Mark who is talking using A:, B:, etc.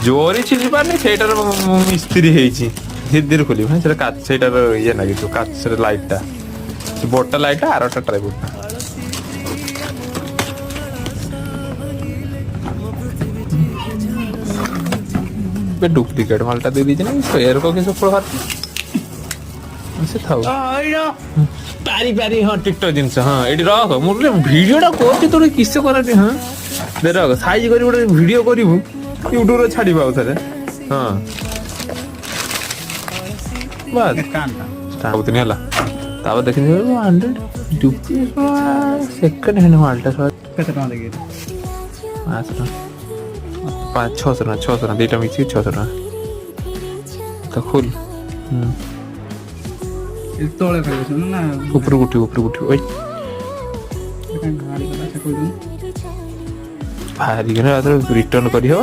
A: जोरी छिली पारनी सेटार मिस्त्री हेइची धीरे धीरे खोली भाई सेटा काच सेटार ये ना कि काच से लाइटटा बोर्डटा लाइटटा आरटा ट्राइपॉड बे डुप्लीकेट मालटा दे दीजिए ना शेयर को कैसे प्रभाव से थाउ पारी पारी हां टिकटॉक जिंस हां एडी रख मोर वीडियोटा कोति तोरे किसे कराटी हां दे रख साइज करी गोटे वीडियो करिवु यूट्यूब रे छाडी बाउ थरे हां बस कानता स्टार्ट होतनी हला ताव देखि 100 डुप्लीकेट सेकंड हैंड मालटा केते टका देगे 500 दुईटा मिक्स 600 तो खुल
B: तले खाइछ ना
A: ऊपर उठी ओइ
B: गाड़ी कथा से कोइ
A: भारी रिटर्न करी हो